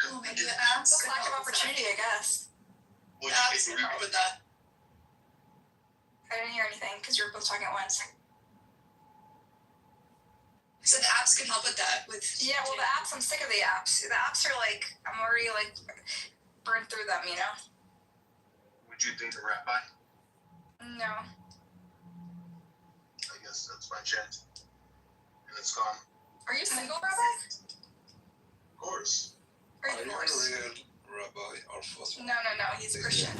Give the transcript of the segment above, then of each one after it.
Oh, maybe the abs. Just lack of opportunity, I guess. The abs can help with that. I didn't hear anything because you were both talking at once. I said the apps can help with that. Yeah, well, the apps, I'm sick of the apps. The apps are like, I'm already like burned through them, you know? Would you date a rabbi? No. I guess that's my chance. And it's gone. Are you single, Rabbi? Of course. Are you divorced? a real rabbi or false one? No, he's a Christian.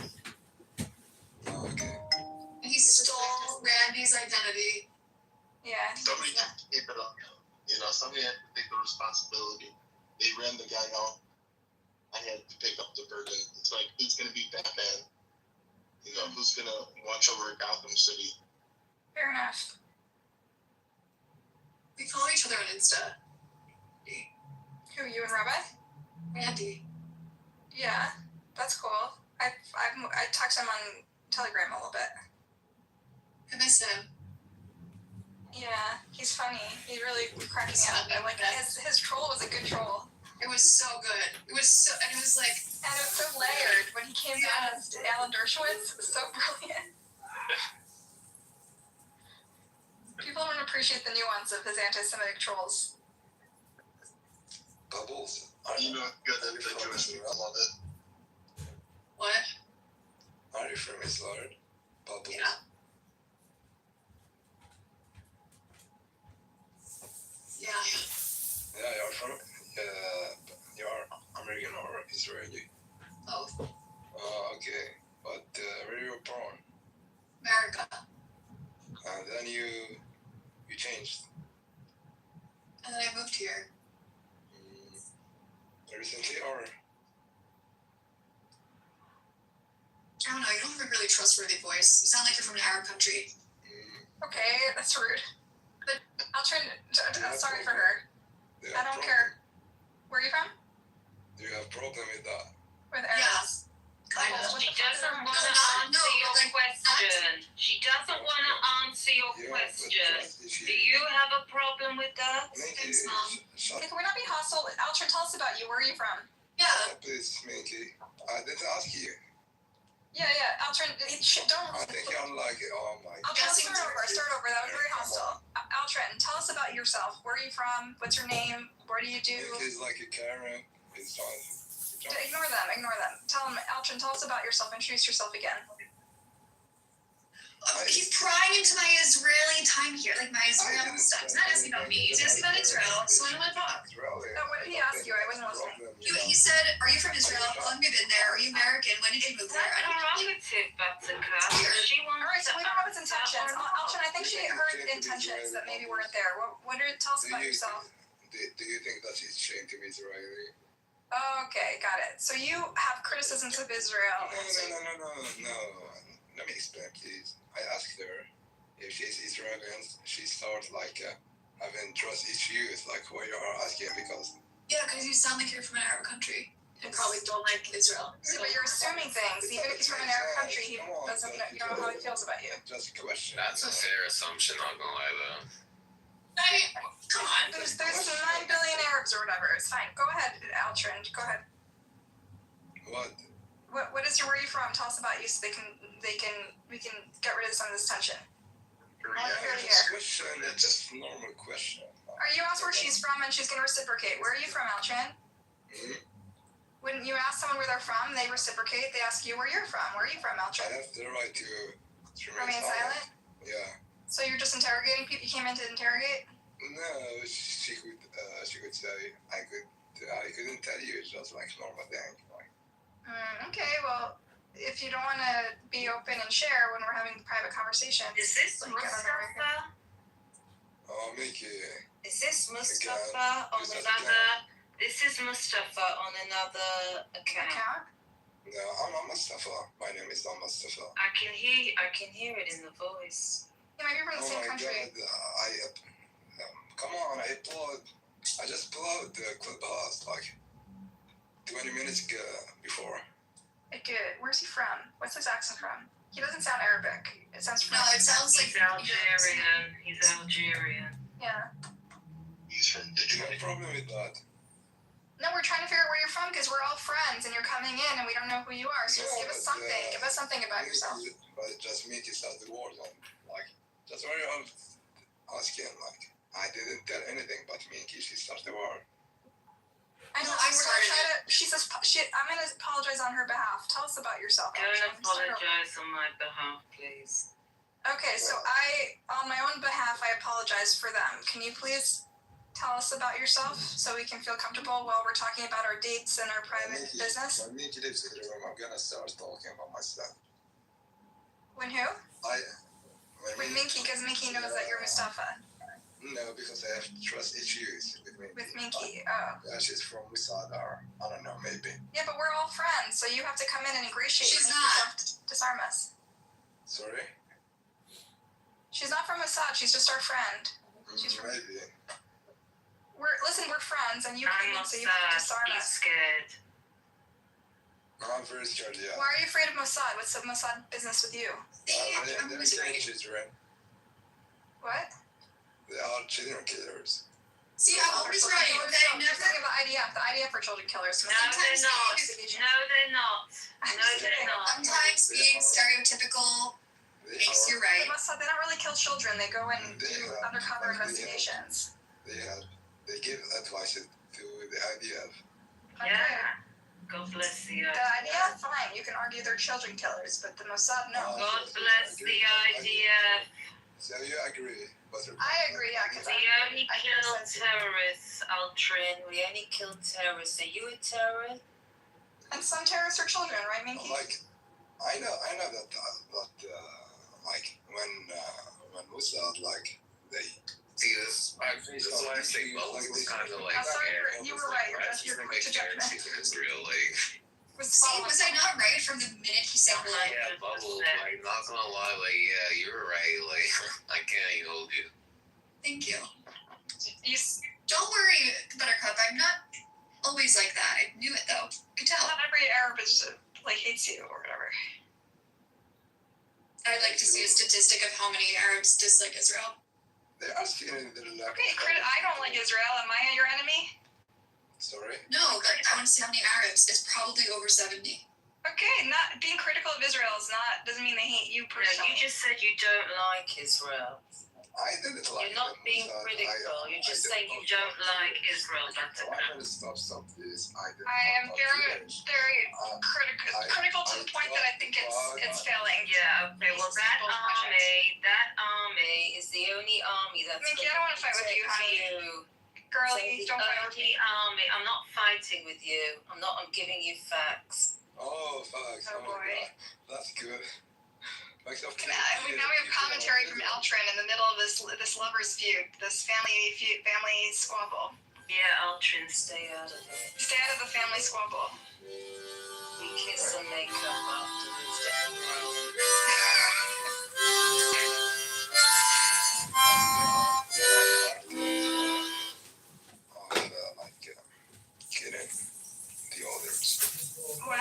Oh, okay. He stole Randy's identity. Yeah. Somebody had to keep it up. You know, somebody had to take the responsibility. They ran the guy out. I had to pick up the burden. It's like, who's going to be Batman? You know, who's going to watch over Gotham City? Fair enough. We follow each other on Insta. Who, you and Rabbi? Randy. Yeah, that's cool. I talked to him on Telegram a little bit. I miss him. Yeah, he's funny. He really cracked me up. I like his troll was a good troll. It was so good. It was so layered when he came down as Alan Dershowitz. It was so brilliant. People don't appreciate the nuance of his anti-Semitic trolls. Bubbles. You know, good at the Jewish people. I love it. What? Are you from Israel? Bubbles. Yeah. Yeah, you're from. You're American or Israeli? Both. Oh, okay. But where you were born? America. And then you changed. And then I moved here. Recently, or? I don't know, you don't have a really trustworthy voice. You sound like you're from an Arab country. Okay, that's rude. But I'll try to. Sorry for her. I don't care. Where are you from? Do you have problem with that? With Arabs? Kind of. She doesn't want to answer your question. She doesn't want to answer your question. Do you have a problem with that? Thanks, Mom. Can we not be hostile? Altrin, tell us about you. Where are you from? Yeah. Please, Minky. I didn't ask you. Yeah. Altrin, don't. I think I'm like, oh my God. Altrin, start over. That was very hostile. Altrin, tell us about yourself. Where are you from? What's your name? What do you do? Minky's like a Karen. It's fine. Ignore them. Tell them, Altrin, tell us about yourself. Introduce yourself again. He's prying into my Israeli time here, like my Israel stuff. He's not asking about me. He's asking about Israel, so I don't want to talk. No, what did he ask you? I wasn't listening. He said, are you from Israel? How long have you been there? Are you American? When did you move there? I don't know. Prerogative, Buttercup. She wants Alright, so we don't know its intentions. Altrin, I think her intentions that maybe weren't there. Tell us about yourself. Do you think that he's trained to be Israeli? Okay, got it. So you have criticisms of Israel. No. Let me explain, please. I asked her if she's Israeli, and she started like having trust issues, like what you are asking, because... Yeah, because you sound like you're from an Arab country and probably don't like Israel. So, but you're assuming things. Even if he's from an Arab country, he doesn't know, you don't know how he feels about you. Just a question. That's a fair assumption, not gonna lie though. Come on. There's 9 billion Arabs or whatever. It's fine. Go ahead, Altrin. Go ahead. What? Where are you from? Tell us about you so we can get rid of some of this tension. Question, it's just a normal question. You asked where she's from and she's going to reciprocate. Where are you from, Altrin? When you ask someone where they're from, they reciprocate. They ask you where you're from. Where are you from, Altrin? I have the right to remain silent? Yeah. So you're just interrogating people? You came in to interrogate? No, she could say, I couldn't tell you, it's just like normal thing. Okay, well, if you don't want to be open and share when we're having private conversations. Is this Mustafa? Oh, Mickey. Is this Mustafa on another... This is Mustafa on another account. No, I'm Mustafa. My name is not Mustafa. I can hear it in the voice. You might be from the same country. God, come on, I just uploaded the clubhouse like 20 minutes ago before. Good. Where's he from? What's his accent from? He doesn't sound Arabic. It sounds French. No, it sounds like... He's Algerian. He's Algerian. Yeah. He's from No problem with that. No, we're trying to figure out where you're from because we're friends, and you're coming in, and we don't know who you are. So just give us something. Give us something about yourself. But just me to start the word and like just very asking like I didn't tell anything but Minky. She started the war. I know. No, I We're gonna started try to. She says, I'm gonna apologize on her behalf. Tell us about yourself. Don't Akshan. apologize on my behalf, please. Okay, so on my own behalf, I apologize for them. Can you please tell us about yourself so we can feel comfortable while we're talking about our dates and our private business? When Minky lives in the room, I'm gonna start talking about myself. When who? When Minky, because Minky knows that you're Mustafa. No, because I have trust issues with Minky. With Minky, oh. Yeah, she's from Mossad or I don't know, maybe. Yeah, but we're all friends, so you have to come in and ingratiate. She's and not. Disarm us. Sorry? She's not from Mossad. She's just our friend. She's from. Maybe. We're friends, and you I'm came in, not so you have to disarm sad. He's us. scared. I'm very scared, yeah. Why are you afraid of Mossad? What's the Mossad business with you? I'm They're always killing right. children. What? They are children killers. See, I'm always right. Okay, She's never. thinking about IDF. The IDF are children killers. No, they're not. No, they're not. No, they're not. Sometimes being stereotypical makes you right. But Mossad, they don't really kill children. They go and do undercover investigations. They give advice to the IDF. Okay. Yeah. God bless the The IDF, fine. You can argue they're children killers, but the Mossad, no. God bless the IDF. So you agree? I agree, yeah, because We only kill terrorists, Altrin. We only kill terrorists. Are you a terrorist? And some terrorists are children, right, Minky? Like, I know that like when Mossad like they. See, this is why I say Bubbles was kind of like I'm sorry, scared. you were right. You're She's quick to scared. judgment. She's Israel, like. See, was I not right from the minute he said hello? Yeah, Bubbles, like, not gonna lie, like, yeah, you're right, like, I can't even hold you. Thank you. You Don't worry, Buttercup. I'm not always like that. I knew it though. Could tell. not every Arab is like hates you or whatever. I'd like to see a statistic of how many Arabs dislike Israel. They are stealing their life. Okay, I don't like Israel. Am I your enemy? Sorry? No, but I want to see how many Arabs. It's probably over 70. Okay, not being critical of Israel doesn't mean they hate you No, personally. you just said you don't like Israel. I didn't like You're not them, being Mossad. critical. You're just I saying you don't like Israel. That's I'm enough. gonna stop this. I am very critical to the point that I think it's failing. Yeah, okay. Well, that army is the only army that's. Minky, I don't want to fight with you, honey. Girlie, don't fight with me. The army. I'm not fighting with you. I'm giving you facts. Oh, facts. Oh, Oh, my boy. God. That's good. Facts of Now we have commentary from Eltrin in the middle of this lovers feud, this family squabble. Yeah, Altrin, stay out of it. Stay out of the family squabble. We kiss and make up afterwards. Kidding the others. What?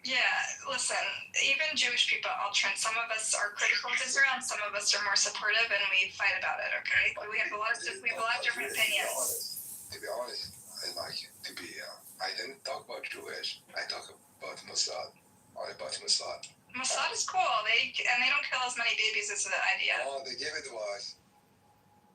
Yeah, listen, even Jewish people, Altrin, some of us are critical of Israel and some of us are more supportive and we fight about it, okay? We have a lot of different opinions. To be honest, I didn't talk about Jewish. I talk about Mossad. All about Mossad. Mossad is cool. They don't kill as many babies as the IDF. Oh, they give advice.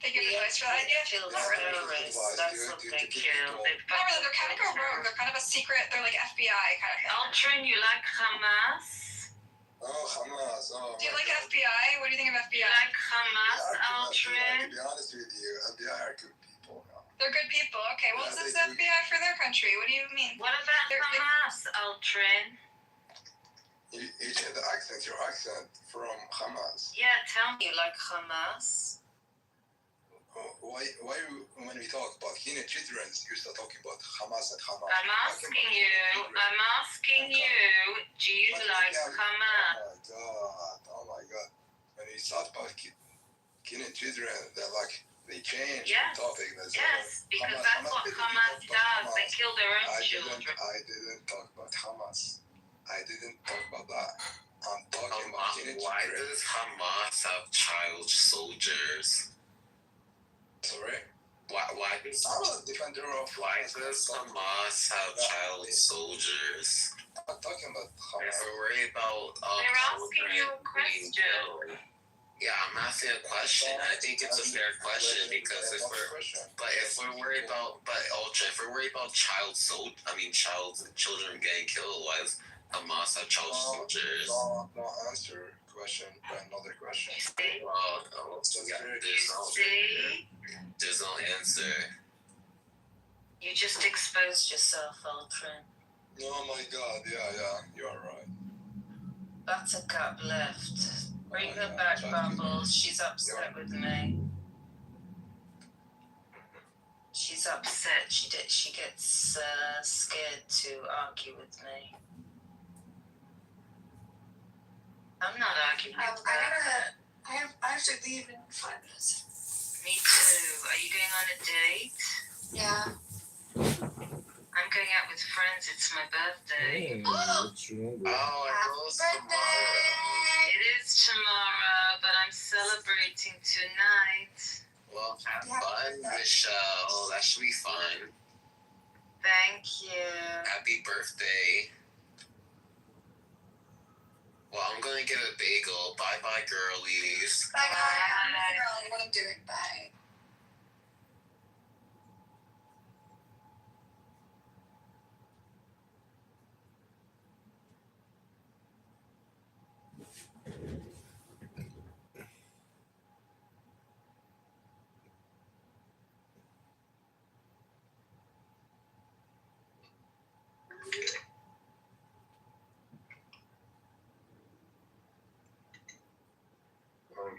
They give advice for the IDF. Kill Not really. terrorists. That's what they kill. Not really. They're kind of go rogue. They're kind of a secret. They're like FBI kind of thing. Altrin, you like Hamas? Oh, Hamas. Oh, Do you my like God. FBI? What do you think of You FBI? like Hamas, To Altrin? be honest with you, FBI are good people. They're good people. Okay, well, Yeah, this is they do. FBI for their country. What do you mean? What about Hamas, Altrin? You change the accent, your accent from Hamas. Yeah, tell me you like Hamas. Why when we talk about Kenya children, you start talking about Hamas and Hamas? I'm asking you, do you like Hamas? Oh my God. When we talk about Kenyan children, they change Yes, the topic. yes, because that's what Hamas does. They kill their own children. I didn't talk about Hamas. I didn't talk about that. I'm talking about Kenyan Why children. does Hamas have child soldiers? I'm a defender of. Why does Hamas have child soldiers? I'm not talking about If Hamas. we're worried about They're asking you a children being question. killed. Yeah, I'm asking a question. I think it's a fair question because if we're worried about children getting killed, why does Hamas have child soldiers? No answer question by another question. Well, there's no answer. You just exposed yourself, Ultron. Oh my god, yeah, you are right. Buttercup left. Bring her Yeah, back, thank you. Bumbles. She's upset with me. She's upset. She gets scared to argue with me. I'm not arguing with her. I have to leave in 5 minutes. Me too. Are you going on a date? Yeah. I'm going out with friends. It's my birthday. Oh, it goes tomorrow. It is tomorrow, but I'm celebrating tonight. Well, have fun, Michelle. That should be fun. Thank you. Happy birthday. Well, I'm gonna get a bagel. Bye, girlies. Bye, guys. I'm gonna figure out what I'm doing. Bye.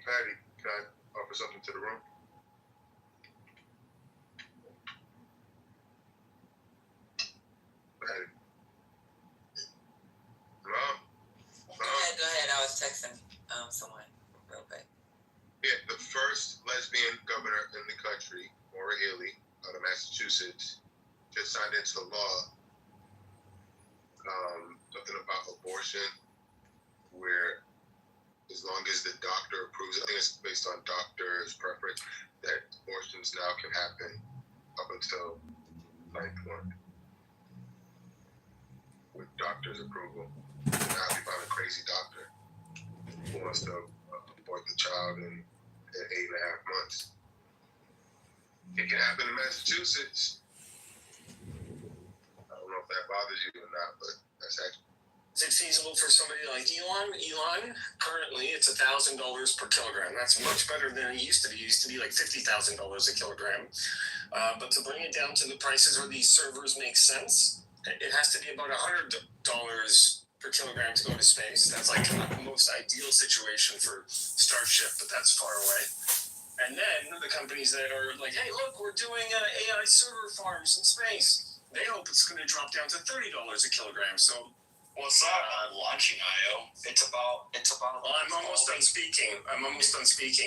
Patty, can I offer something to the room? Patty. Hello? Go ahead. I was texting someone real quick. Yeah, the first lesbian governor in the country, Maura Healey, out of Massachusetts, just signed into law something about abortion, where as long as the doctor approves, I think it's based on doctor's preference, that abortions now can happen up until 9th month with doctor's approval. Now if you find a crazy doctor who wants to abort the child in 8.5 months, it can happen in Massachusetts. I don't know if that bothers you or not, but that's actually. Is it feasible for somebody like Elon? Elon, currently it's $1,000 per kilogram. That's much better than it used to be. It used to be like $50,000 a kilogram. But to bring it down to the prices where these servers make sense, it has to be about $100 per kilogram to go to space. That's like the most ideal situation for Starship, but that's far away. And then the companies that are like, hey, look, we're doing AI server farms in space. They hope it's going to drop down to $30 a kilogram. So. Well, it's not launching IO. It's about. Well, I'm almost done speaking.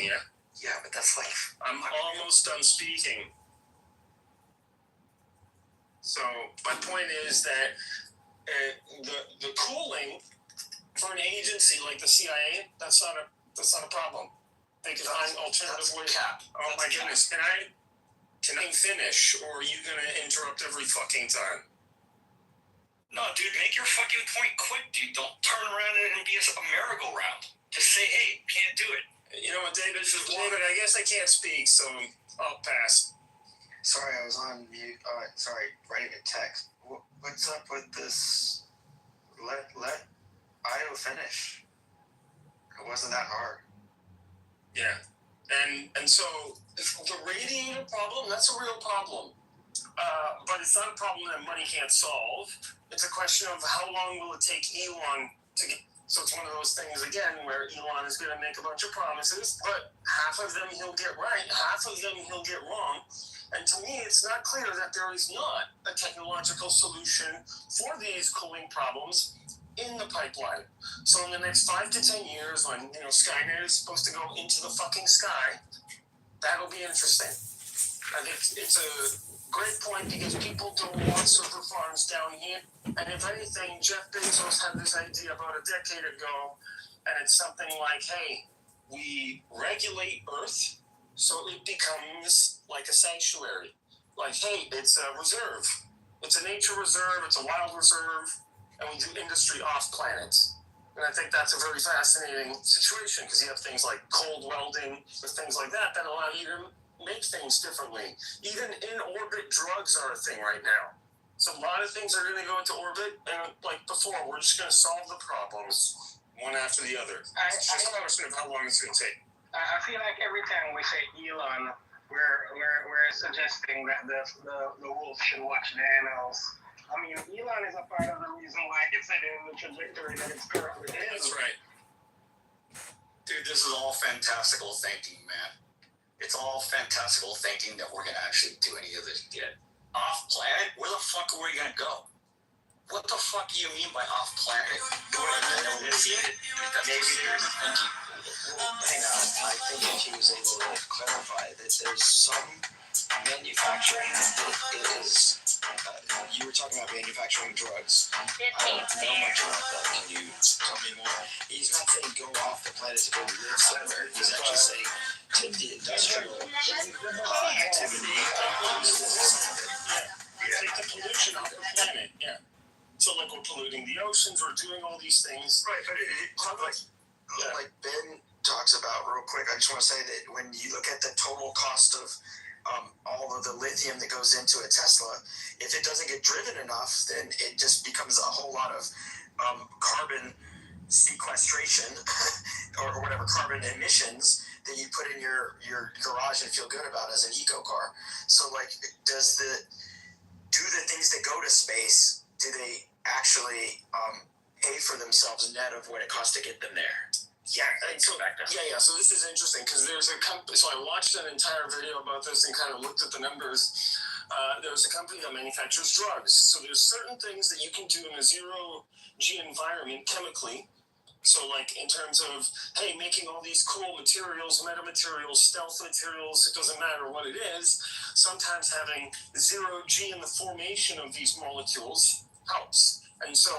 Yeah. Yeah, but that's like. I'm almost done speaking. So my point is that the cooling for an agency like the CIA, that's not a problem. They can find alternative ways. Oh my goodness! Can I finish, or are you gonna interrupt every fucking time? No, dude, make your fucking point quick, dude. Don't turn around and be a merry-go-round. Just say, hey, can't do it. You know what, David, I guess I can't speak, so I'll pass. Sorry, I was on mute. Writing a text. What's up with this? Let Io finish. It wasn't that hard. Yeah, and so the radiator problem, that's a real problem. But it's not a problem that money can't solve. It's a question of how long will it take Elon to get. So it's one of those things, again, where Elon is going to make a bunch of promises, but half of them he'll get right, half of them he'll get wrong. And to me, it's not clear that there is not a technological solution for these cooling problems in the pipeline. So in the next 5 to 10 years, when Skynet is supposed to go into the fucking sky, that'll be interesting. I think it's a great point because people don't want server farms down here. And if anything, Jeff Bezos had this idea about a decade ago, and it's something like, hey, we regulate Earth so it becomes like a sanctuary. like, hey, it's a reserve. It's a nature reserve. It's a wild reserve, and we do industry off planet. And I think that's a very fascinating situation because you have things like cold welding or things like that allow you to make things differently. Even in orbit drugs are a thing right now. So a lot of things are going to go into orbit, and like before, we're just going to solve the problems one after the other. It's just a question of how long it's going to take. I feel like every time we say Elon, we're suggesting that the wolf should watch the animals. I mean, Elon is a part of the reason why it's in the trajectory that it's currently in. That's right. Dude, this is all fantastical thinking, man. It's all fantastical thinking that we're going to actually do any of this yet. Off planet? Where the fuck are we going to go? What the fuck do you mean by off planet? Maybe there's thinking. Hang on, I think if he was able to clarify that there's some manufacturing that is, you were talking about manufacturing drugs. I don't know much about that. Can you tell me more? He's not saying go off the planet to go live somewhere. He's actually saying take the industrial activity and use this. Take the pollution off the planet, yeah. So like we're polluting the oceans, we're doing all these things. Right, but like Ben talks about real quick, I just want to say that when you look at the total cost of all of the lithium that goes into a Tesla, if it doesn't get driven enough, then it just becomes a whole lot of carbon sequestration or whatever, carbon emissions that you put in your garage and feel good about as an eco car. So like, do the things that go to space, do they actually pay for themselves net of what it costs to get them there? Yeah, so this is interesting because there's a company, so I watched an entire video about this and kind of looked at the numbers. There's a company that manufactures drugs. So there's certain things that you can do in a zero-G environment chemically. So like in terms of, hey, making all these cool materials, metamaterials, stealth materials, it doesn't matter what it is. Sometimes having zero-G in the formation of these molecules helps. And so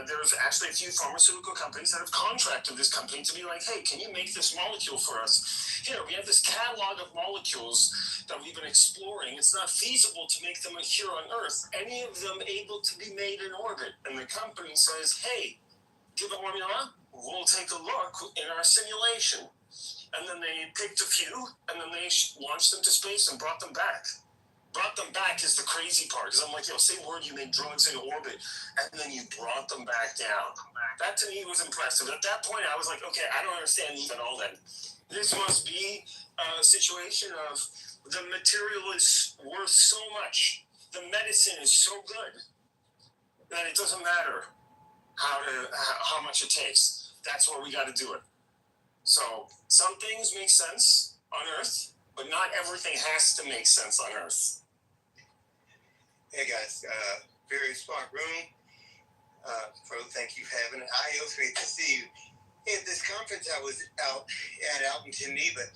there's actually a few pharmaceutical companies that have contracted this company to be like, hey, can you make this molecule for us? Here, we have this catalog of molecules that we've been exploring. It's not feasible to make them here on Earth. Any of them able to be made in orbit? And the company says, hey, give a formula, we'll take a look in our simulation. And then they picked a few, and then they launched them to space and brought them back. Brought them back is the crazy part, because I'm like, say word you made drugs in orbit, and then you brought them back down. That to me was impressive. At that point, I was like, okay, I don't understand these at all then. This must be a situation of the material is worth so much, the medicine is so good, that it doesn't matter how much it takes. That's where we got to do it. So some things make sense on Earth, but not everything has to make sense on Earth. Hey guys, very smart room. Pro, thank you for having it. It's great to see you. At this conference I was out in Geneva,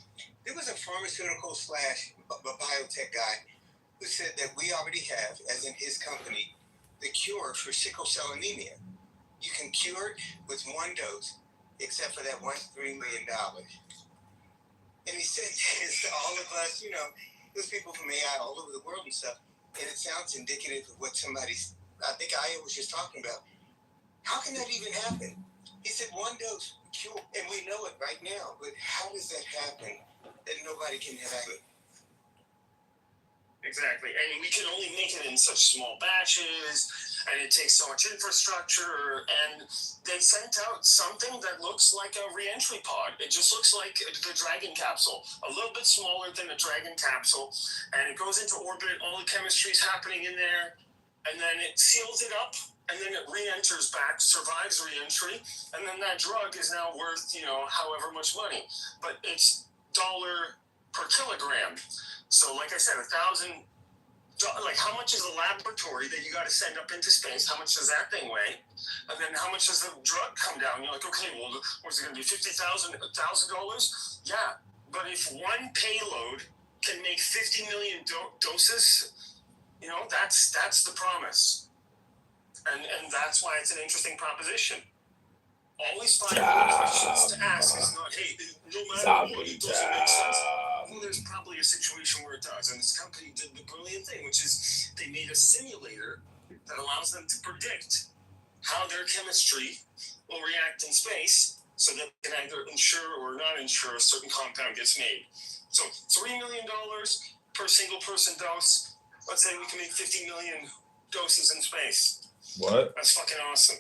there was a pharmaceutical / a biotech guy who said that we already have, as in his company, the cure for sickle cell anemia. You can cure it with one dose, except for that $3 million. And he said this to all of us, there's people from AI all over the world and stuff. And it sounds indicative of what I think Aya was just talking about. How can that even happen? He said one dose cure, and we know it right now, but how does that happen that nobody can have it? Exactly, and we can only make it in such small batches, and it takes so much infrastructure, and they sent out something that looks like a re-entry pod. It just looks like the Dragon capsule, a little bit smaller than the Dragon capsule, and it goes into orbit, all the chemistry is happening in there, and then it seals it up, and then it re-enters back, survives re-entry, and then that drug is now worth, however much money, but it's $1 per kilogram. So like I said, $1,000, like how much is a laboratory that you got to send up into space? How much does that thing weigh? And then how much does the drug come down? You're like, okay, well, what's it going to be, $50,000? Yeah, but if one payload can make 50 million doses, that's the promise. And that's why it's an interesting proposition. Always find questions to ask. It's not, hey, no matter what, it doesn't make sense. Well, there's probably a situation where it does, and this company did the brilliant thing, which is they made a simulator that allows them to predict how their chemistry will react in space so that they can either ensure or not ensure a certain compound gets made. So $3 million per single person dose. Let's say we can make 50 million doses in space. What? That's fucking awesome.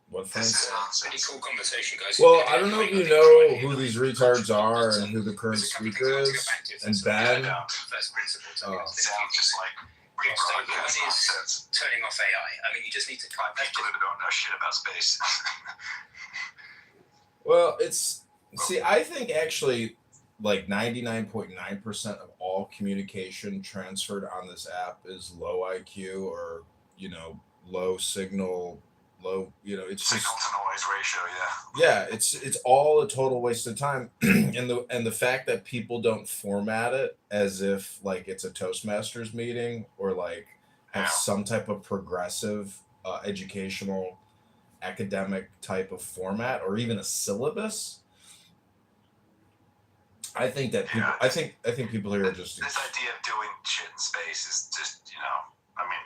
What This is pretty cool conversation, guys. Well, I don't know if you know who these retards are and who the current speaker is. And Ben. First principle. Sounds just like One is turning off AI. I mean, you just need to try people who don't know shit about space. Well, I think actually like 99.9% of all communication transferred on this app is low IQ or, low signal, it's signal just to noise ratio, yeah, it's all a total waste of time. and the fact that people don't format it as if like it's a Toastmasters meeting or like have some type of progressive educational academic type of format or even a syllabus. I think that people I think people here are just this idea of doing shit in space is just, I mean,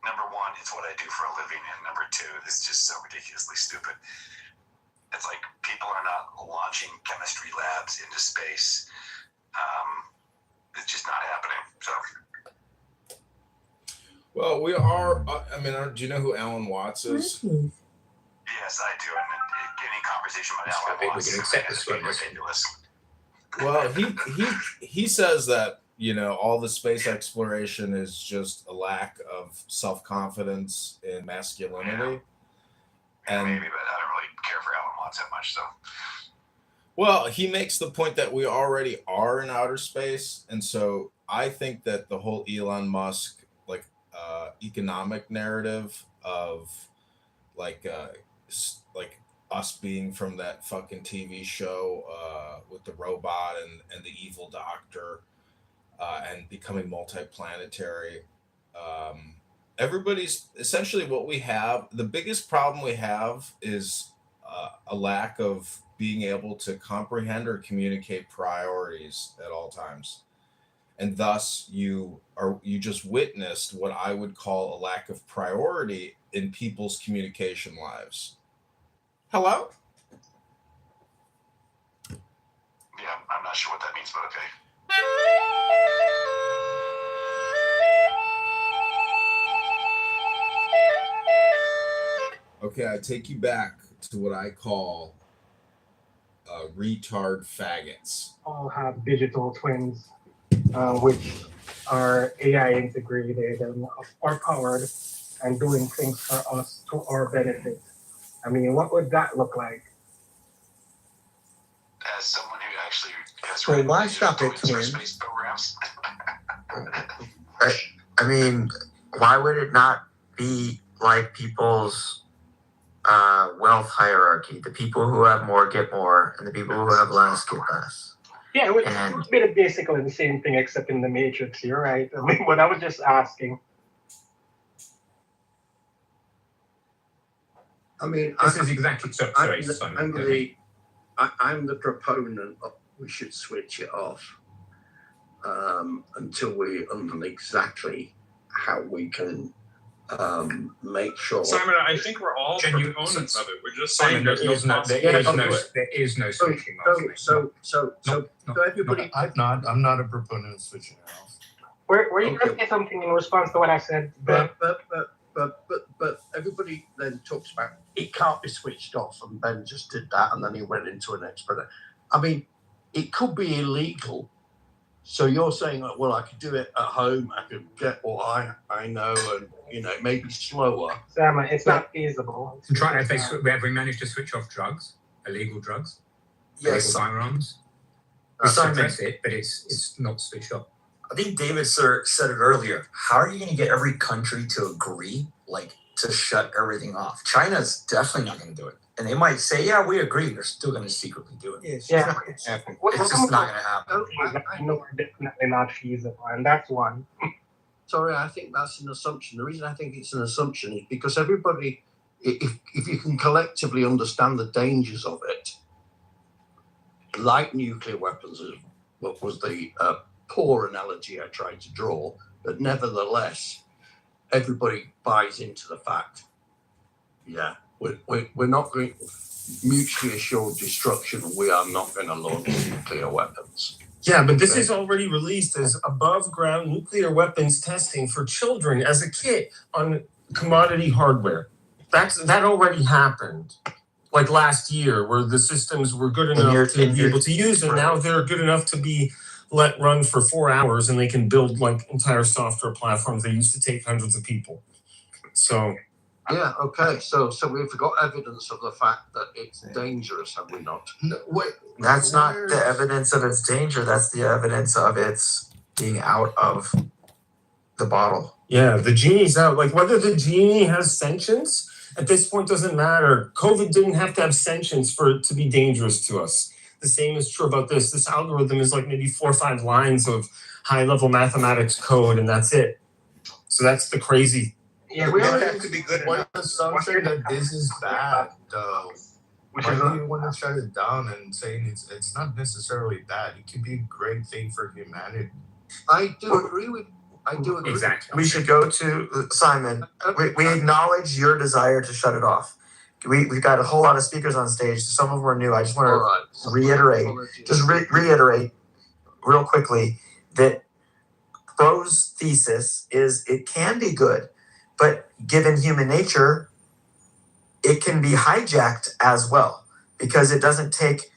number one, it's what I do for a living, and number two, it's just so ridiculously stupid. It's like people are not launching chemistry labs into space. It's just not happening. So. Well, we are. Do you know who Alan Watts is? Yes, I do. And any conversation about Alan Watts is ridiculous. Well, he says that all the space exploration is just a lack of self-confidence in masculinity. And maybe, but I don't really care for Alan Watts that much. So. Well, he makes the point that we already are in outer space, and so I think that the whole Elon Musk economic narrative of like us being from that fucking TV show with the robot and the evil doctor and becoming multiplanetary. Everybody's essentially what we have. The biggest problem we have is a lack of being able to comprehend or communicate priorities at all times. And thus you just witnessed what I would call a lack of priority in people's communication lives. Hello? Yeah, I'm not sure what that means, but okay. Okay, I take you back to what I call retard faggots. All have digital twins, which are AI integrated and are powered and doing things for us to our benefit. I mean, what would that look like? As someone who actually has So why stop at twins? space programs. I mean, why would it not be like people's wealth hierarchy? The people who have more get more, and the people who have less get less. Yeah, it's been basically the same thing except in the Matrix. You're right. I mean, but I was just asking. I mean, this is exactly so. Sorry, I'm the proponent of we should switch it off until we understand exactly how we can make sure. Simon, I think we're all proponents of it. We're just saying there is no switching off. So everybody. I'm not a proponent of switching it off. Were you going to say something in response to what I said? But everybody then talks about it can't be switched off, and Ben just did that, and then he went into an expert. I mean, it could be illegal. So you're saying, well, I could do it at home. I could get what I know, and maybe slower. Sam, it's not feasible. Have we managed to switch off drugs, illegal drugs, yes, illegal firearms? Suppress it, but it's not switched off. I think David said it earlier. How are you going to get every country to agree, to shut everything off? China's definitely not going to do it. And they might say, yeah, we agree. They're still going to secretly do it. It's just not going to happen. I know we're definitely not feasible, and that's one. Sorry, I think that's an assumption. The reason I think it's an assumption is because everybody, if you can collectively understand the dangers of it, like nuclear weapons, what was the poor analogy I tried to draw, but nevertheless, everybody buys into the fact. Yeah, we're not going mutually assured destruction. We are not going to launch nuclear weapons. Yeah, but this is already released as above ground nuclear weapons testing for children as a kit on commodity hardware. That already happened. Like last year, where the systems were good enough to be able to use, and now they're good enough to be let run for 4 hours, and they can build like entire software platforms. They used to take hundreds of people. So yeah, okay. So we've got evidence of the fact that it's dangerous, have we not? That's not the evidence of its danger. That's the evidence of its being out of the bottle. yeah, the genie's out. Like whether the genie has sentience at this point doesn't matter. COVID didn't have to have sentience for it to be dangerous to us. The same is true about this. This algorithm is like maybe 4 or 5 lines of high-level mathematics code, and that's it. So that's the crazy. Yeah, we all have to be good enough. One assumption that this is bad, though. Why do you want to shut it down and saying it's not necessarily bad? It could be a great thing for humanity. I do agree. Exactly. We should go to Simon. We acknowledge your desire to shut it off. We've got a whole lot of speakers on stage. Some of them are new. I just want to reiterate real quickly that Pro's thesis is it can be good, but given human nature, it can be hijacked as well because it doesn't take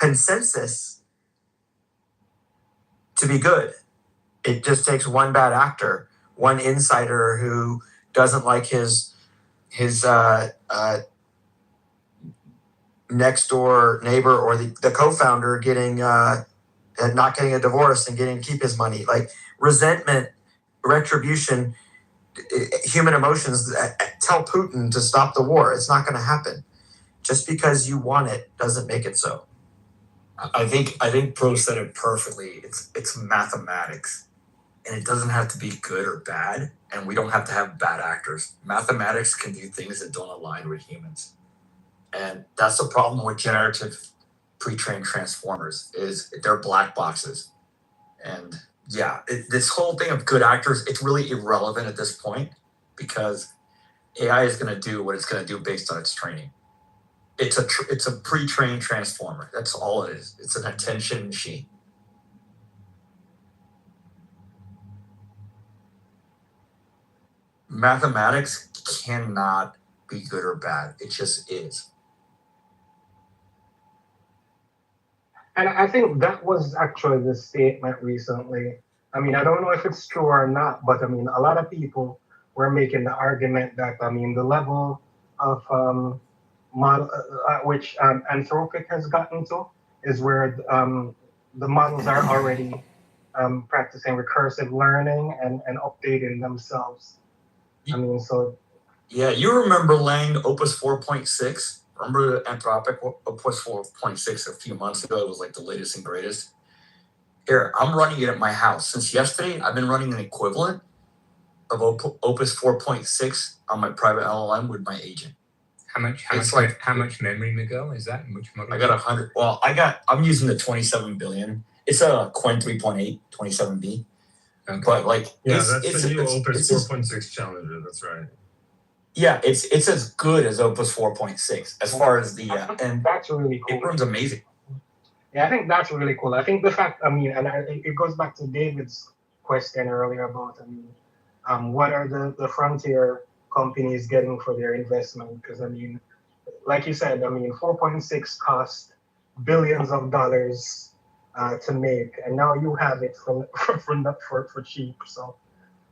consensus to be good. It just takes one bad actor, one insider who doesn't like his next door neighbor or the co-founder getting not getting a divorce and keep his money. Like resentment, retribution, human emotions tell Putin to stop the war. It's not going to happen. Just because you want it doesn't make it so. I think Pro said it perfectly. It's mathematics. And it doesn't have to be good or bad, and we don't have to have bad actors. Mathematics can do things that don't align with humans. And that's the problem with generative pre-trained transformers is they're black boxes. And yeah, this whole thing of good actors, it's really irrelevant at this point because AI is going to do what it's going to do based on its training. It's a pre-trained transformer. That's all it is. It's an attention machine. Mathematics cannot be good or bad. It just is. And I think that was actually the statement recently. I mean, I don't know if it's true or not, but I mean, a lot of people were making the argument that, I mean, the level of model which Anthropic has gotten to is where the models are already practicing recursive learning and updating themselves. I mean, so. Yeah, you remember Lang Opus 4.6? Remember Anthropic Opus 4.6 a few months ago? It was like the latest and greatest. Here, I'm running it at my house. Since yesterday, I've been running an equivalent of Opus 4.6 on my private LLM with my agent. How much memory, Miguel? Is that much model? I got 100. Well, I'm using the 27 billion. It's a Quen 3.8, 27B. Okay. But like, that's the new Opus 4.6 Challenger. That's right. Yeah, it's as good as Opus 4.6 as far as the and that's really cool. It runs amazing. Yeah, I think that's really cool. I think the fact, I mean, and it goes back to David's question earlier about, I mean, what are the frontier companies getting for their investment? Because I mean, like you said, I mean, 4.6 cost billions of dollars to make, and now you have it for cheap. So,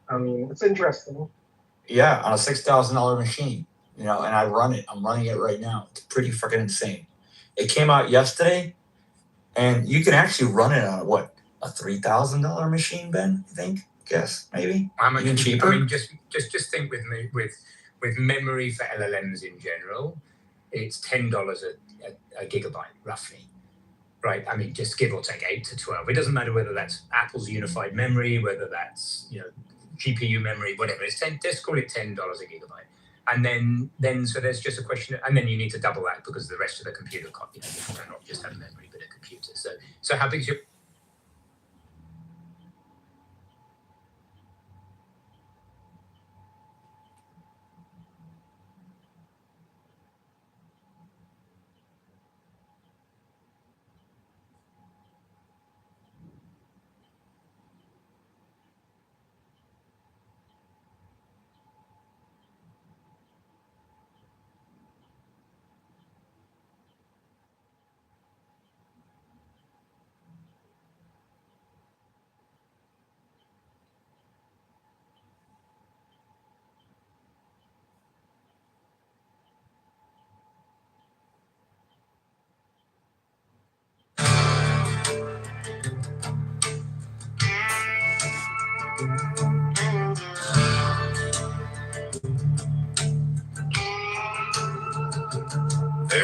I mean, it's interesting. Yeah, on a $6,000 machine, and I run it. I'm running it right now. It's pretty freaking insane. It came out yesterday, and you can actually run it on a $3,000 machine, Ben? I think, guess maybe. How much even cheaper? I mean, just think with me with memory for LLMs in general, it's $10 a gigabyte roughly. Right, I mean, just give or take 8 to 12. It doesn't matter whether that's Apple's unified memory, whether that's GPU memory, whatever. Let's call it $10 a gigabyte, and then so there's just a question, and then you need to double that because the rest of the computer, you cannot just have memory but a computer. So how big is your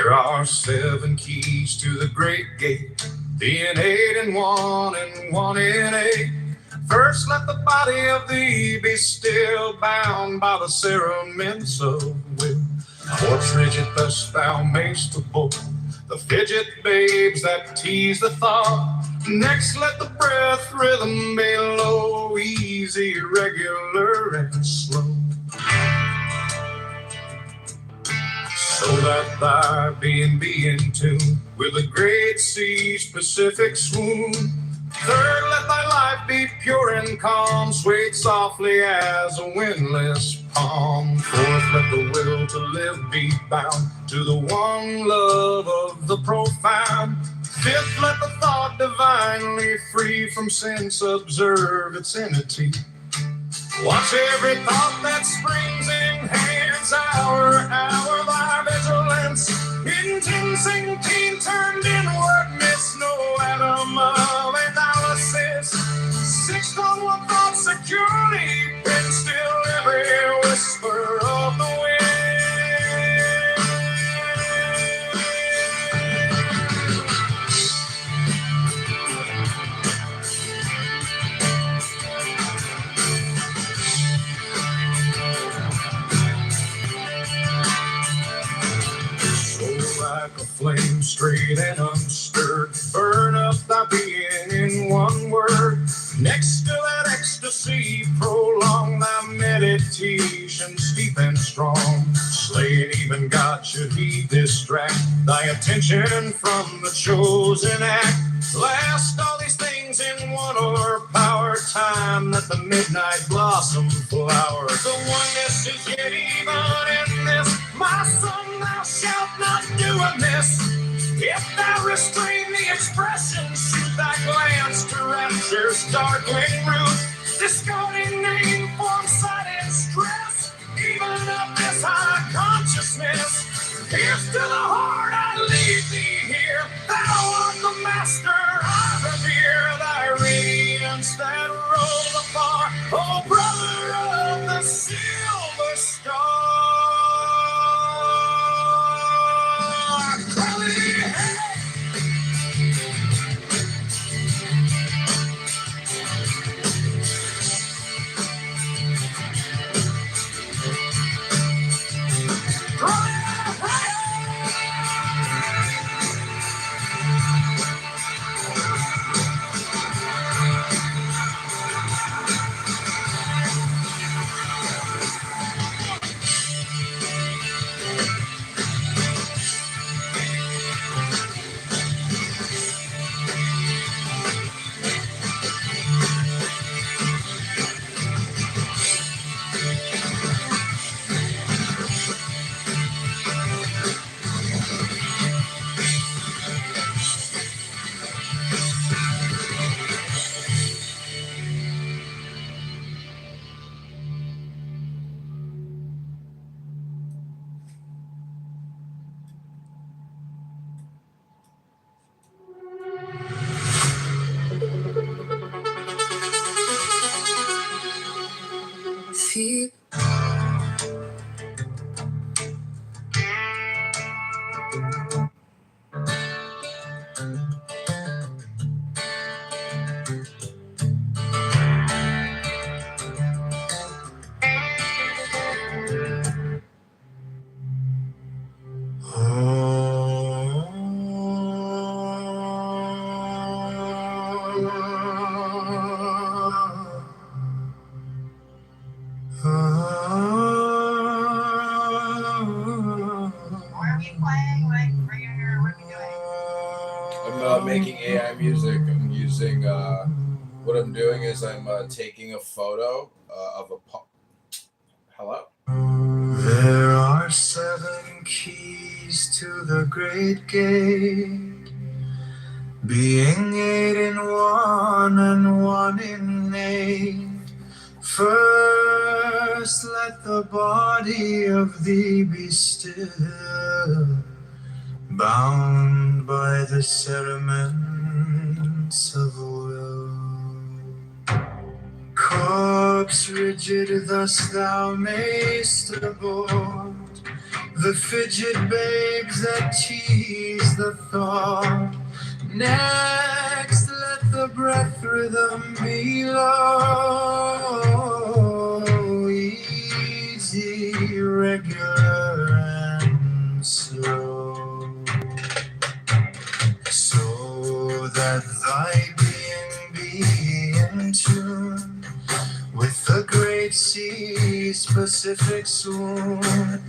There are 7 keys to the great gate, being 8 in 1 and 1 in 8. First, let the body of thee be still, bound by the cerements of will. What's rigid thus thou mayst abort, the fidget babes that tease the thought. Next, let the breath rhythm be low, easy, regular, and slow, so that thy being be in tune with the great sea's Pacific swoon. Third, let thy life be pure and calm, swayed softly as a windless palm. Fourth, let the will to live be bound to the one love of the profound. Fifth, let the thought divinely free from sense observe its entity. Watch every thought that springs, enhance hour thy vigilance. Intensing keen turned inward, miss no atom of analysis. Sixth, on one thought securely, pin still every whisper of the wind. Like a flame straight and unstirred, burn up thy being in one word. Next to that ecstasy, prolong thy meditation steep and strong. Slaying even God should he distract thy attention from the chosen act. Last, all these things in one o'erpower time, that the midnight blossom flower. The oneness is yet even in this, my son, thou shalt not do amiss. If thou restrain the expression, shoot thy glance to rapture's darkling root. Discarding name, form, sight, and stress, even of this high consciousness. Pierce to the heart, I lead thee here. Thou art the master, I revere thy radiance that rolls afar. Oh, brother of the silver star. Feel I'm making AI music. I'm using what I'm doing is I'm taking a photo of a hello. There are 7 keys to the great gate, being 8 in 1 and 1 in 8. First, let the body of thee be still, bound by the cerements of will. Corpse rigid, thus thou mayst abort the fidget babes that tease the thought. Next, let the breath rhythm be low, easy, regular, and slow, so that thy being be in tune with the great sea's Pacific swoon.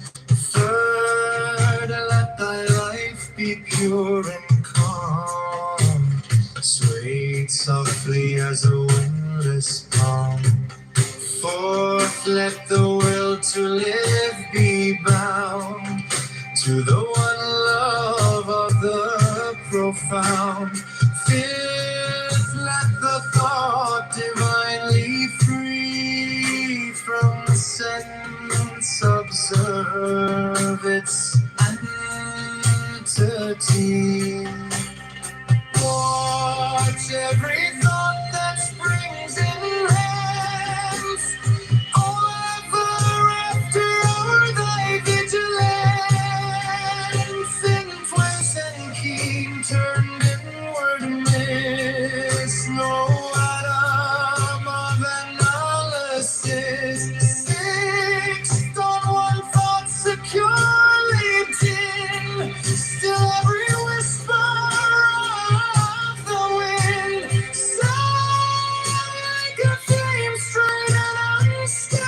Third, let thy life be pure and calm, swayed softly as a windless palm. Fourth, let the will to live be bound to the one love of the profound. Fifth, let the thought divinely free from sense observe its entity. Watch every thought that springs in hands, ever after o'er thy vigilance. Think twice and keen, turned inward miss no atom of analysis. Fixed on one thought securely dim, still every whisper of the wind, sound like a flame straight and unscared.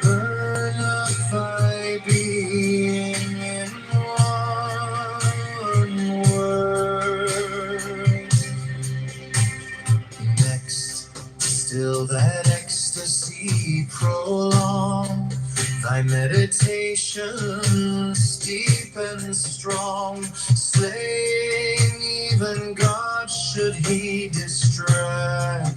Burn up thy being in one word. Next, still that ecstasy prolong, thy meditation steep and strong, slaying even God should he distract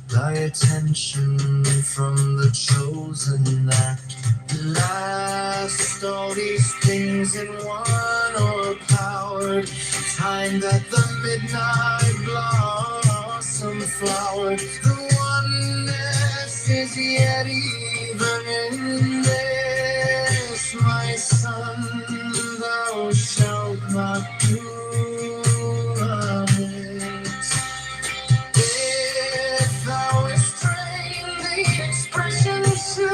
thy attention from the chosen act. Last, all these things in one o'erpowered, time that the midnight blossom flowered. The oneness is yet even in this, my son, thou shalt not do amiss. If thou restrain the expression to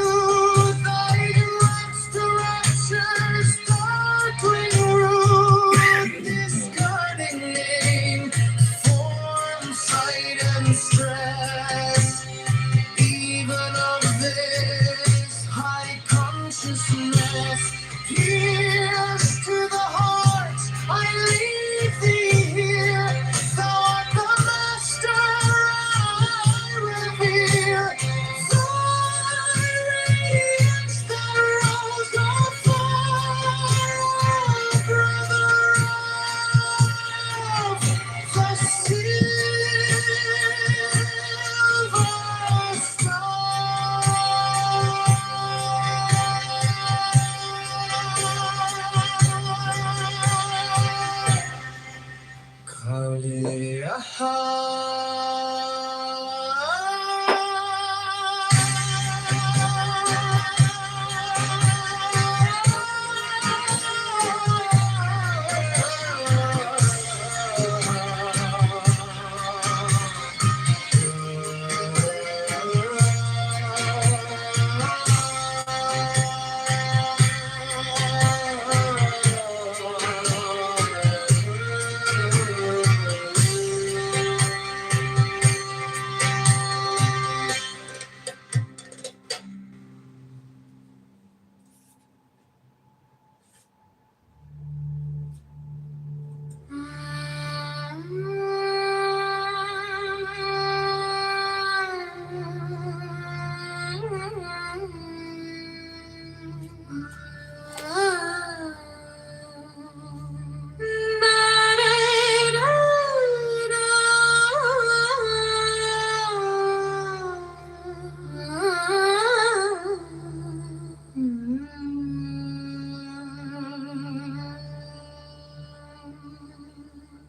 thy rights to rapture's darkling root, discarding name, form, sight, and stress, even of this high consciousness, pierce to the heart, I leave thee here. Thou art the master I revere. Thy radiance that rose afar, brother of the silver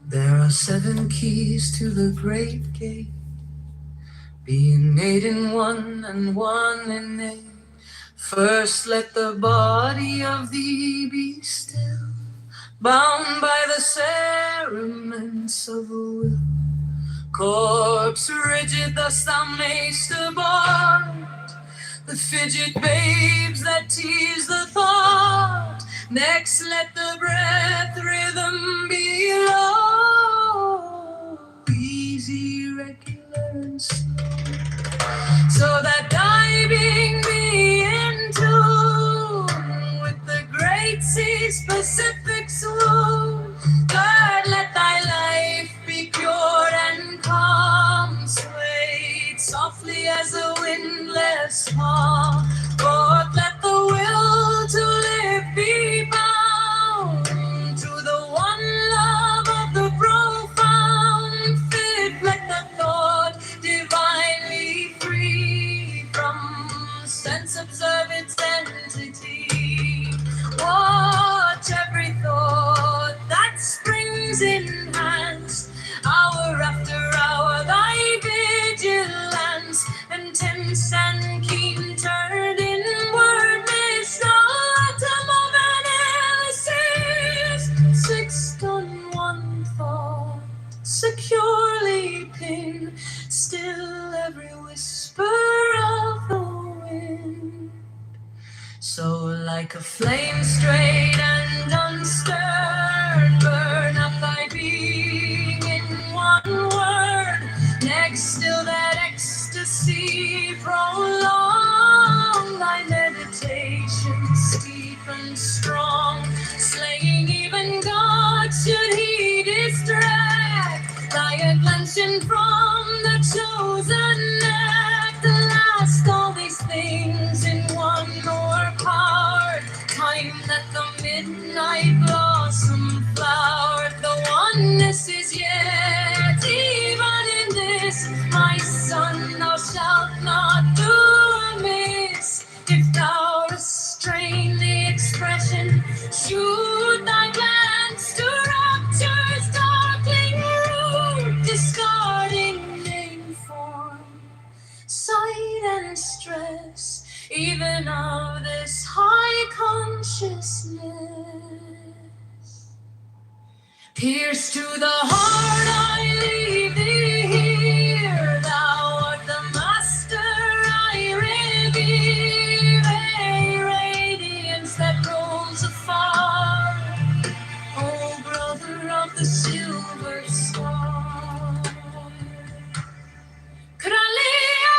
There are 7 keys to the great gate, being 8 in one and 1 in 8. First let the body of thee be still, bound by the cerements of a will. Corpse rigid, thus thou mayst abort the fidget babes that tease the thought. Next let the breath rhythm be low, easy, regular, and slow, so that thy being be in tune with the great sea's Pacific swoon. Third, let thy life be pure and calm, swayed softly as a windless palm. Fourth, let the will to live be bound to the one love of the profound. Fifth, let the thought divinely free from sense observe its entity. Watch every thought that springs enhanced, hour after hour thy vigilance, intense and keen, turned inward mist, autumn of analysis. Sixth on one thought, securely pinned, still every whisper of the wind. So like a flame straight and unstirred, burn up thy being in one word. Next still that ecstasy prolong, thy meditation steep and strong, slaying even God should he distract, thy attention from the chosen act. Last all these things in one more part, time that the midnight blossom flowered. The oneness is yet, even in this, my son, thou shalt not do amiss. If thou restrain the expression, shoot thy glance to rapture's darkling root, discarding name, form, sight, and stress, even of this high consciousness. Pierce to the heart, I leave thee here. Thou art the master, I revere. A radiance that rolls afar, O brother of the silver star. Could I lay a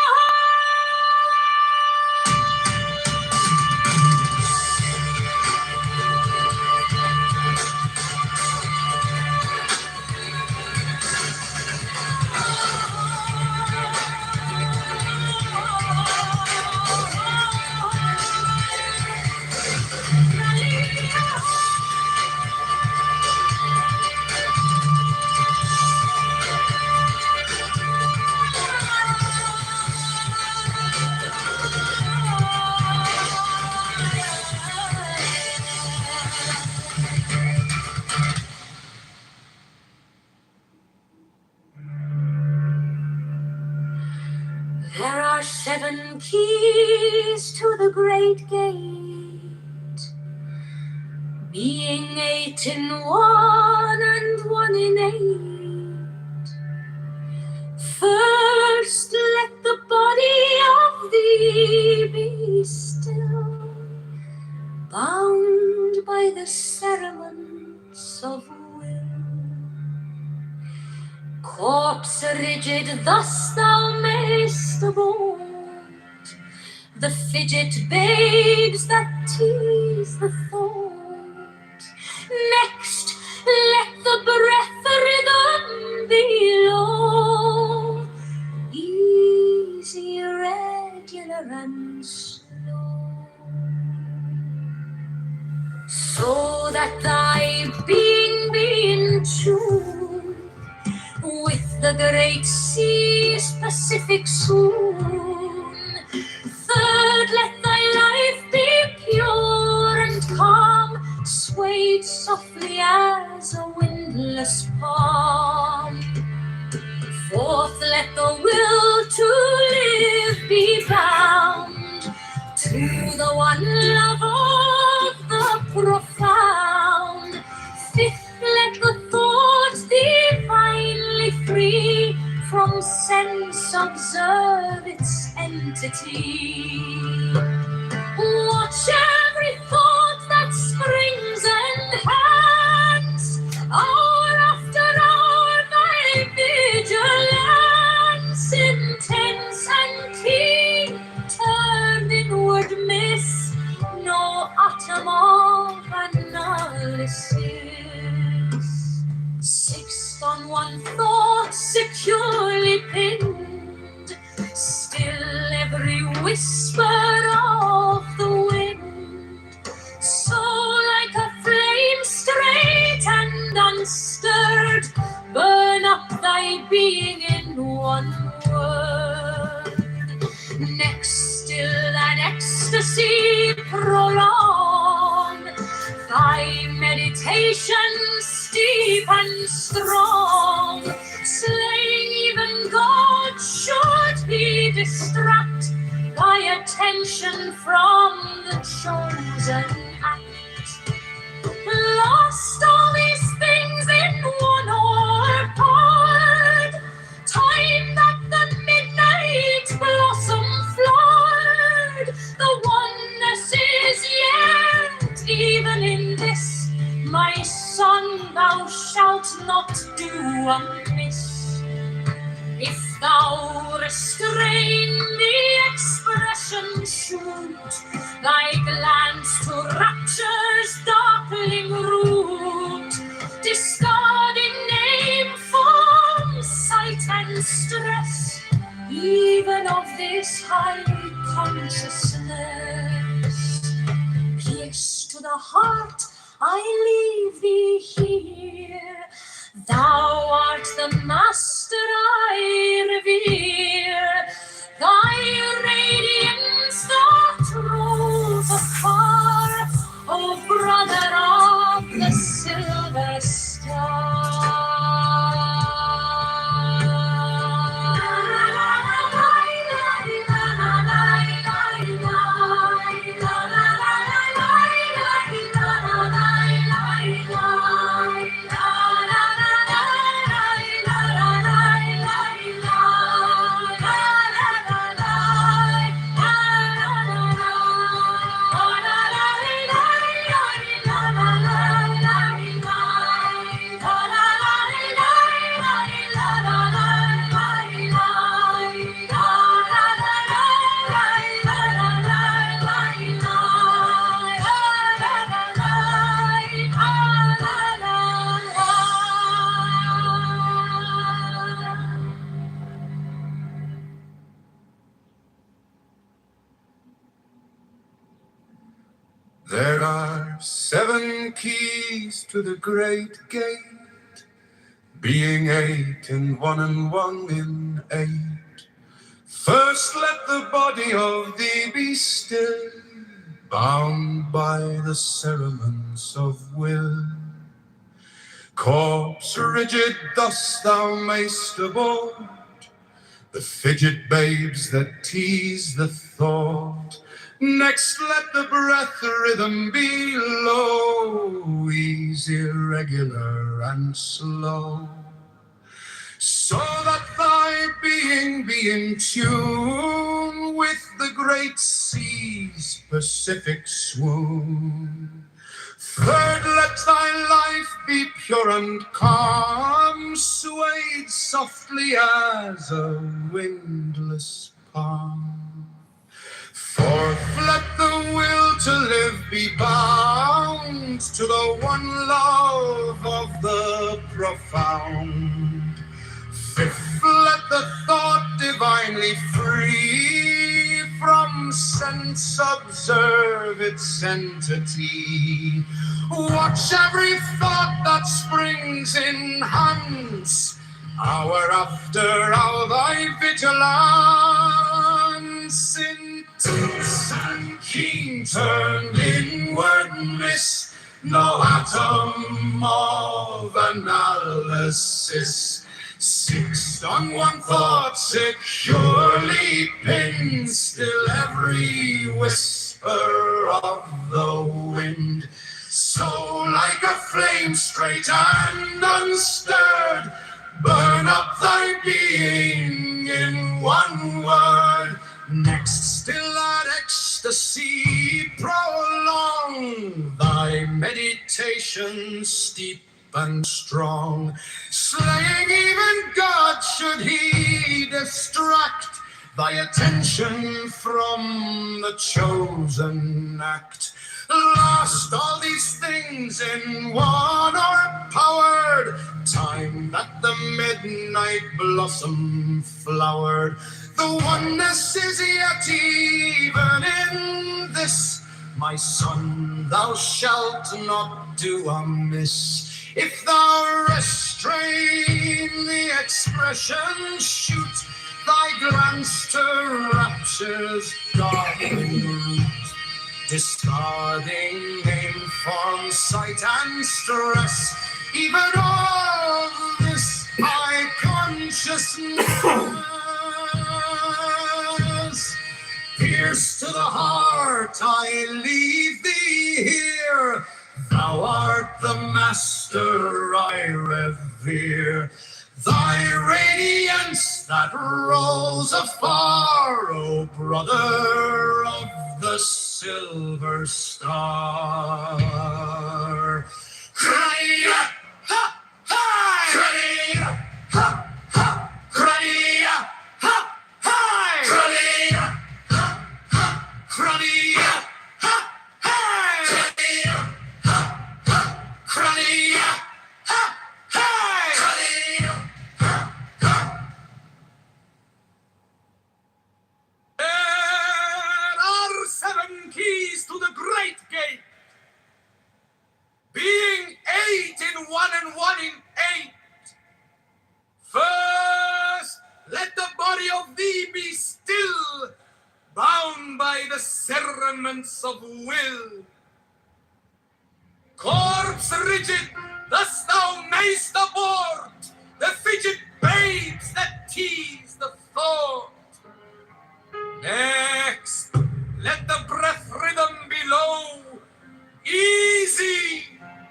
There are 7 keys to the great gate, being 8 in one and 1 in 8. First, let the body of thee be still, bound by the cerements of will. Corpse rigid, thus thou mayst abort the fidget babes that tease the thought. Next, let the breath rhythm be low, easy, regular, and slow, so that thy being be in tune with the great sea's Pacific swoon. Third, let thy life be pure and calm, swayed softly as a windless palm. Fourth, let the will to live be bound to the sense observe its entity. Watch every thought that springs and hangs, hour after hour thy vigilance, intense and keen, turn inward miss no atom of analysis. Fixed on one thought, securely pinned, still every whisper of the wind. So like a flame straight and unstirred, burn up thy being in one word. Next still that ecstasy prolong, thy meditation steep and strong, slaying even God should he distract thy attention from the chosen act. Lost all these things in one accord, time that the midnight blossom flowered, the oneness is yet even in this, my son, thou shalt not do amiss. If thou restrain the expression shoot, thy glance to rapture's darkling root, discarding name, form, sight and stress, even of this high consciousness. Pierce to the heart, I leave thee here. Thou art the master I revere. Thy radiance that rose afar, O brother of the silver star. There are 7 keys to the great gate, being 8 in 1 and 1 in 8. First let the body of thee be still, bound by the cerements of will. Corpse rigid thus thou mayst abort the fidget babes that tease the thought. Next let the breath rhythm be low, easy, regular and slow, so that thy being be in tune with the great sea's Pacific swoon. Third, let thy life be pure and calm, swayed softly as a windless palm. Fourth, let the will to live be bound to the one love of the profound. Fifth, let the thought divinely free from sense observe its entity. Watch every thought that springs in hands, hour after hour thy vigilance. Intense and keen, turned inward, miss no atom of analysis. Fixed on one thought, securely pinned, still every whisper of the wind. So like a flame straight and unstirred, burn up thy being in one word. Next, still at ecstasy prolong, thy meditation steep and strong, slaying even God should he distract thy attention from the chosen act. Lost all these things in one o'erpowered time that the midnight blossom flowered. The oneness is yet even in this, my son, thou shalt not do amiss. If thou restrain the expression, shoot thy glance to rapture's darkling root, discarding name, form, sight, and stress. Even all this high consciousness, pierce to the heart, I leave thee here. Thou art the master I revere. Thy radiance that rolls afar, O brother of the silver star. Cry, ha, hi! Cry, ha, ha! Cry, ha, hi! Cry, ha, ha! Cry, ha, hi! Cry, ha, ha! Cry, ha, hi! There are 7 keys to the great gate, being 8 in one and 1 in 8. First, let the body of thee be still, bound by the cerements of will. Corpse rigid, thus thou mayst abort the fidget babes that tease the thought. Next, let the breath rhythm be low, easy,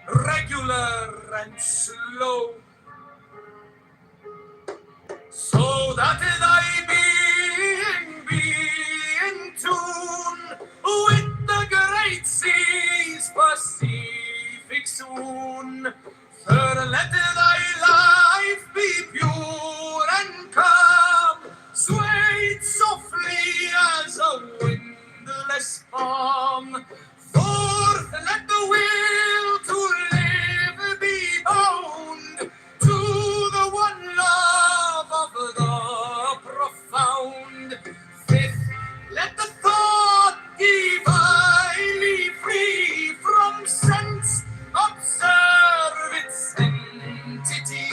regular, and slow, so that thy being be in tune with the great seas Pacific soon. Third, let thy life be pure and calm, swayed softly as a windless palm. Fourth, let the will to live be bound to the one love of the profound. Fifth, let the thought divinely free from sense observe its entity.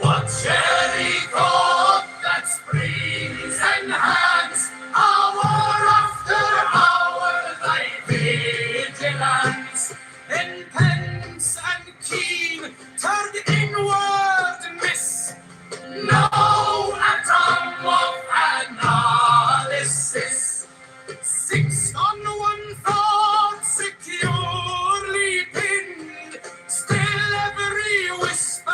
Watch every thought that springs and hands, hour after hour, thy vigilance. Then pence and keen turned inward miss no atom of analysis. Six on one thought securely pinned, still every whisper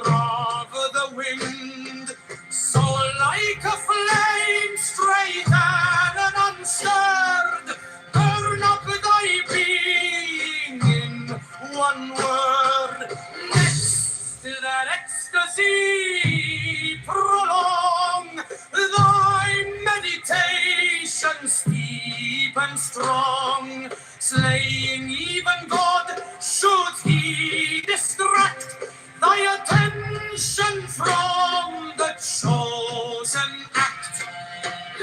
of the wind. So like a flame straight and unstirred, burn up thy being in one word. Next to that ecstasy prolong, thy meditation steep and strong, slaying even God should he distract thy attention from the chosen act.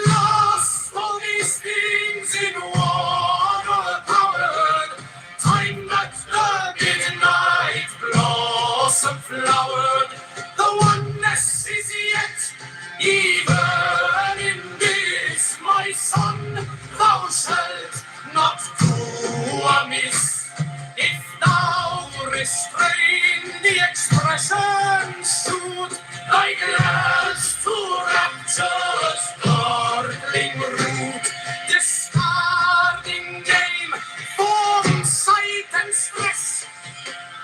Lost all these things in one overpowered time that the midnight blossom flowered. The oneness is yet even in this, my son, thou shalt not do amiss. If thou restrain the expression, shoot thy glance to rapture's darkling root, discarding name, form, sight, and stress.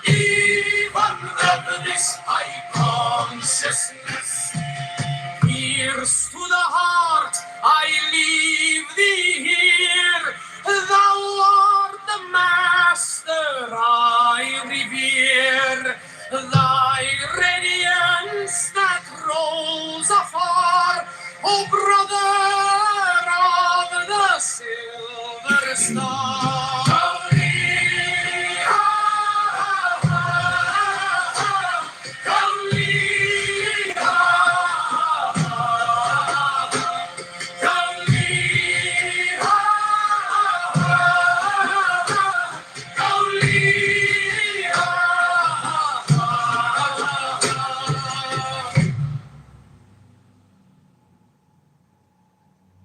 Even of this high consciousness. Pierce to the heart, I leave thee here. Thou art the master I revere. Thy radiance that rolls afar, O brother of the silver star.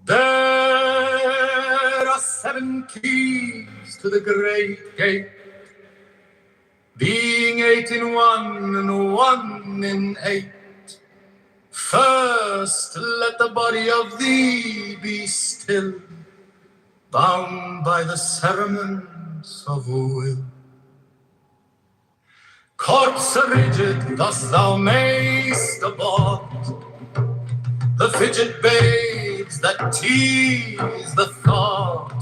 There are 7 keys to the great gate, being 8 in 1 and 1 in 8. First, let the body of thee be still, bound by the cerements of will. Corpse rigid, thus thou mayst abort the fidget babes that tease the thought.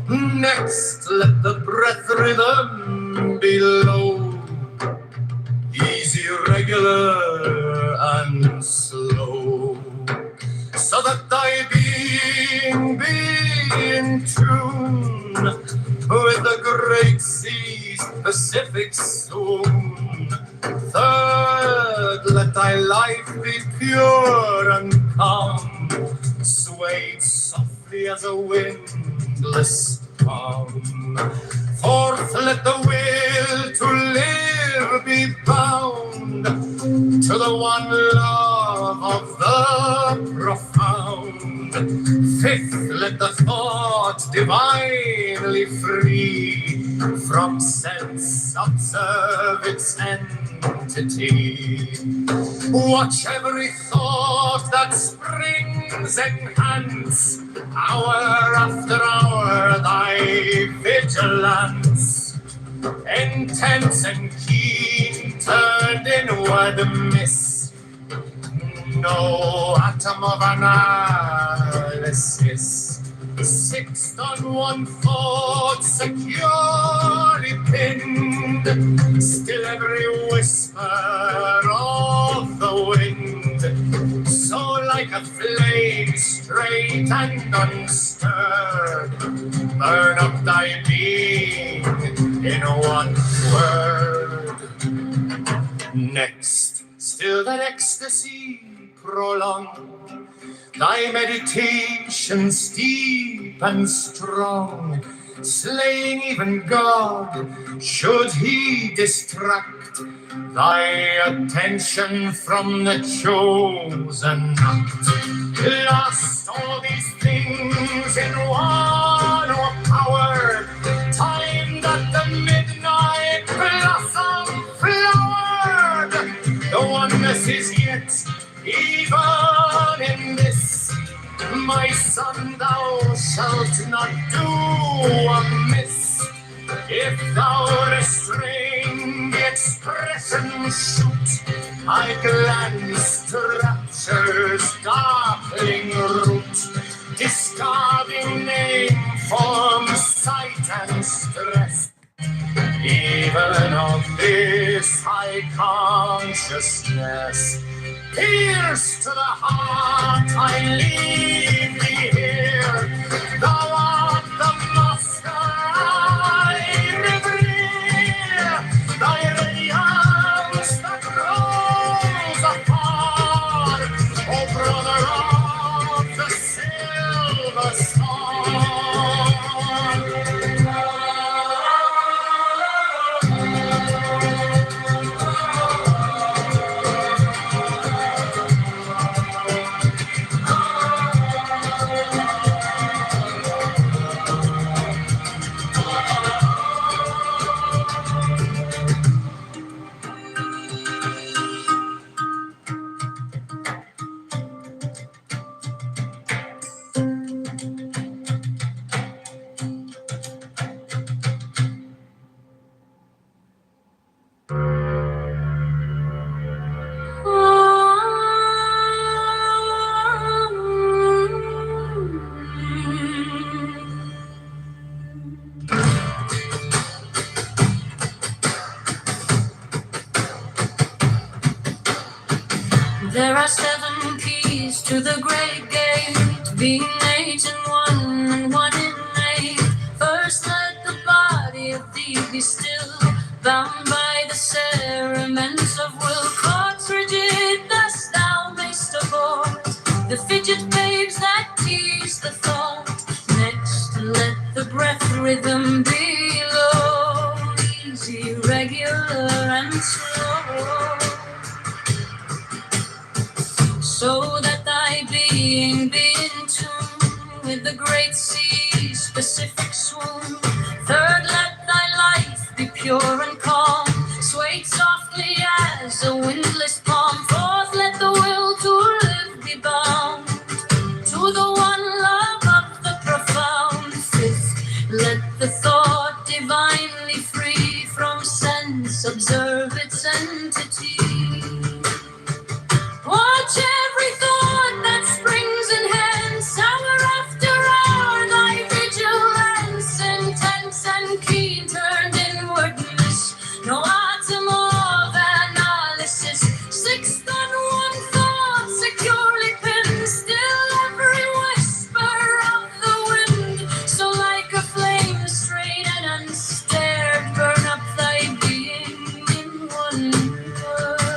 Next, let the breath rhythm be low, easy, regular, and slow, so that thy being be in tune with the great seas, Pacific soon. Third, let thy life be pure and calm, swayed softly as a windless palm. Fourth, let the will to live be bound to the one love of the profound. Fifth, let the thought divinely free from sense observe its entity. Watch every thought that springs, enhance hour after hour thy vigilance. Intense and keen, turned inward miss no atom of analysis. Sixth, on one thought securely pinned, still every whisper of the wind. So like a flame straight and unstirred, burn up thy being in one word. Next, still that ecstasy prolonged, thy meditation steep and strong, slaying even God, should he distract thy attention from the chosen act. Last, all these things in one o'erpowered, timed at the midnight blossom flowered. The oneness is yet even in this, my son, thou shalt not do amiss. If thou restrain the expression shoot, I glance to rapture's darkling root, discarding name, form, sight, and stress. Even of this high consciousness, pierce to the heart, I leave thee here. Thou art the master I revere. Thy radiance that rolls afar, O brother of the silver star. There are 7 keys to the great gate, being 8 in one and 1 in 8. First let the body of thee be still, bound by the cerements of will. Cords rigid, thus thou mayst avoid the fidget babes that tease the thought. Next let the breath rhythm be low, easy, regular and slow, so that thy being be in tune with the great sea's specific swoon. Third, let thy life be pure and calm, swayed softly as a windless palm. Fourth, let the will to live be bound to the one love of the profound. Fifth, let the thought divinely free from sense observe its entity. Watch every thought that springs in hence, hour after hour thy vigilance, intense and keen turned inwardness, no atom of analysis. Sixth, on one thought securely pinned, still every whisper of the wind, so like a flame straight and unstared, burn up thy being in one word.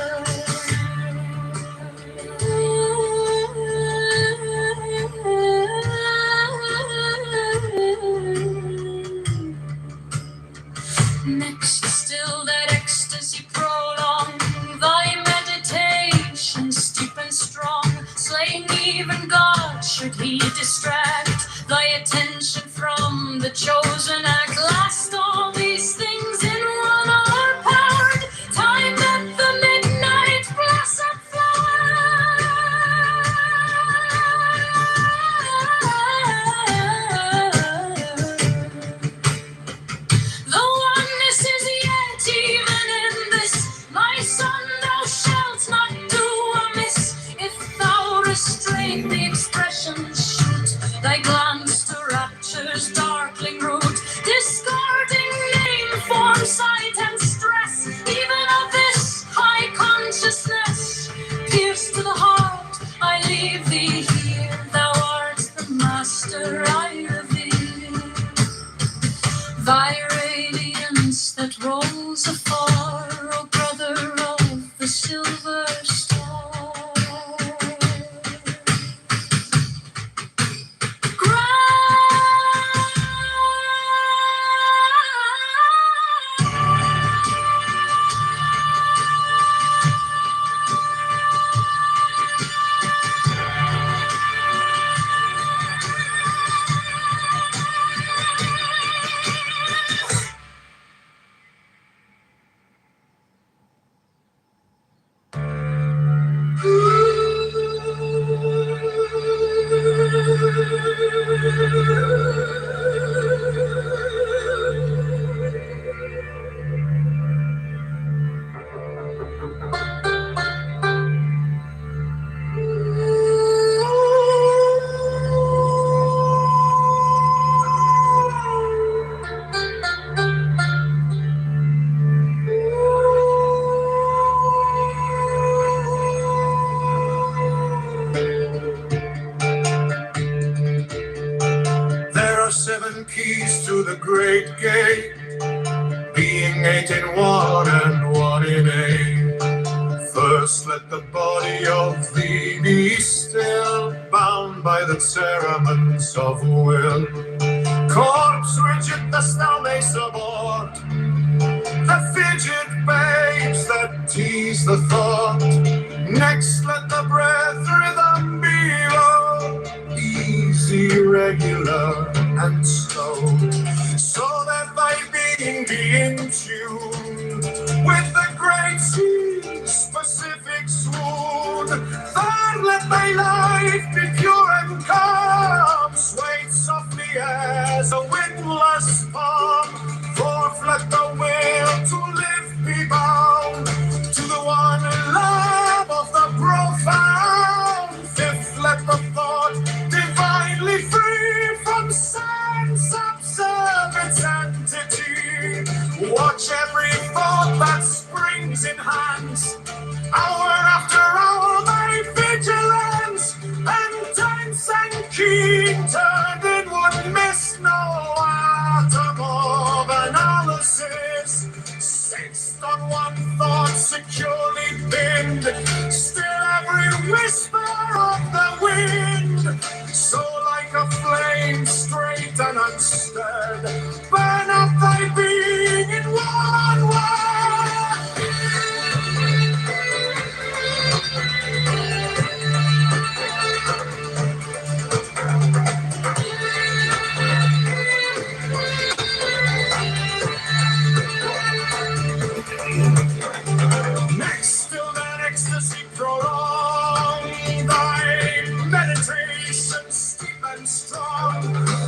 Next, still that ecstasy prolong, thy meditation steep and strong, slaying even God should he distract thy attention from the chosen act. Last, all these things in one are powered, time that the midnight blossom the oneness is yet even in this, my son, thou shalt not do amiss. If thou restrain the expressions, shoot thy glance to rapture's darkling root, discarding name, form, sight, and stress, even of this high consciousness. Pierce to the heart, I leave thee here, thou art the master I revere. Thy radiance that rolls afar, O brother of the silver star. There are 7 keys to the great gate, being 8 in one and 1 in 8. First, let the body of thee be still, bound by the cerements of will. Corpse rigid, thus thou mayst abort the fidget babes that tease the thought. Next, let the breath rhythm be low, easy, regular, and slow, so that thy being be in tune with the great sea's specific swoon. Third, let thy life be pure and calm, swayed softly as a windless palm. Fourth, let the will to live be bound to the one love of the profound. Fifth, let the thought divinely free from sense observe its entity. Watch every thought that springs in hands, hour after hour thy machine turned it would miss no atom of analysis. Sixth on one thought securely pinned, still every whisper of the wind. So like a flame straight and unstirred, burn up thy being in one word. Next, still that ecstasy prolong, thy meditation steep and strong.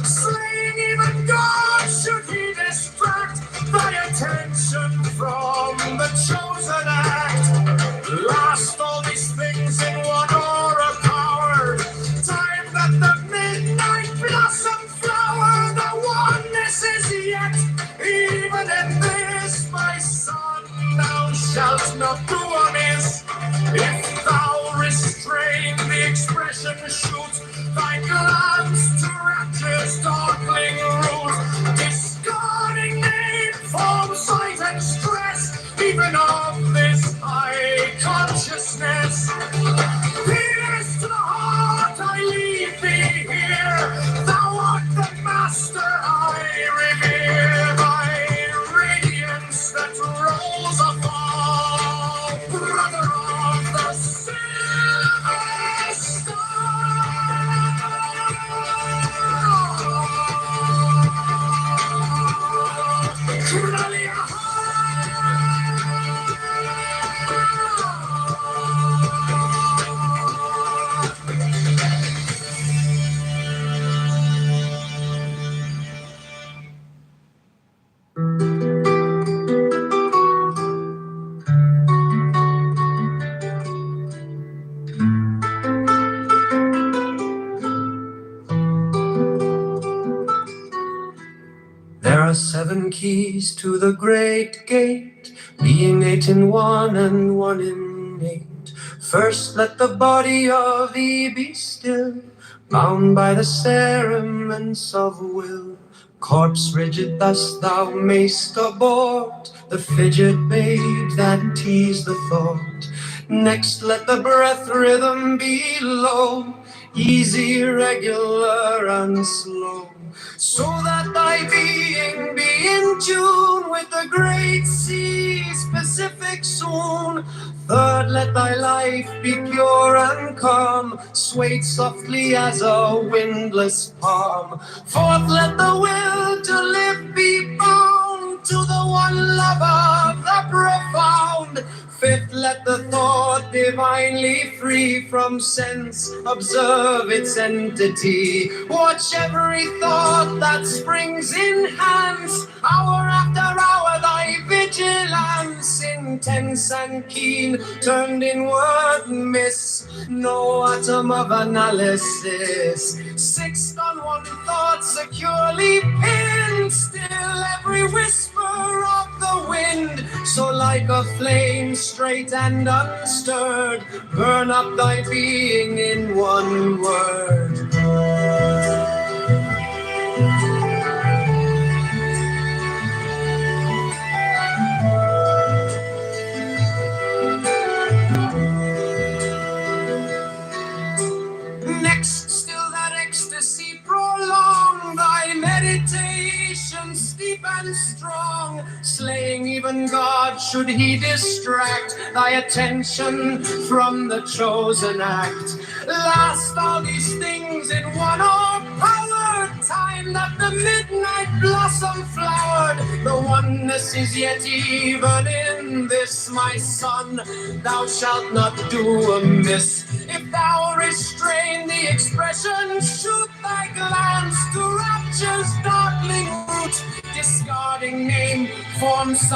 Slaying even God should he distract thy attention from the chosen act. Last all these things in one aura power, time that the midnight blossom flower, the oneness is yet, even in this, my son, thou shalt not do amiss. If thou restrain the expression, shoot thy glance to rapture's darkling root, discarding name, form, sight, and stress, even of this high consciousness. Pierce to the heart, I leave thee here. Thou art the master I revere, thy radiance that rolls afar, brother of the silver There are 7 keys to the great gate, being 8 in one and 1 in 8. First let the body of thee be still, bound by the cerements of will. Corpse rigid thus thou mayst abort the fidget babe that tease the thought. Next let the breath rhythm be low, easy, regular, and slow, so that thy being be in tune with the great sea specific soon. Third, let thy life be pure and calm, swayed softly as a windless palm. Fourth, let the will to live be bound to the one love of the profound. Fifth, let the thought divinely free from sense observe its entity. Watch every thought that springs enhance, hour after hour thy vigilance, intense and keen, turned inward, miss no atom of analysis. Sixth, on one thought securely pinned, still every whisper of the wind. So like a flame straight and unstirred, burn up thy being in one word. Next, still that ecstasy prolong, thy meditation steep and strong, slaying even God should he distract thy attention from the chosen act. Last, all these things in one power, time that the midnight blossom flowered, the oneness is yet even in this, my son, thou shalt not do amiss. If thou restrain the expression, shoot thy glance to rapture's darkling root, discarding name, form, sight,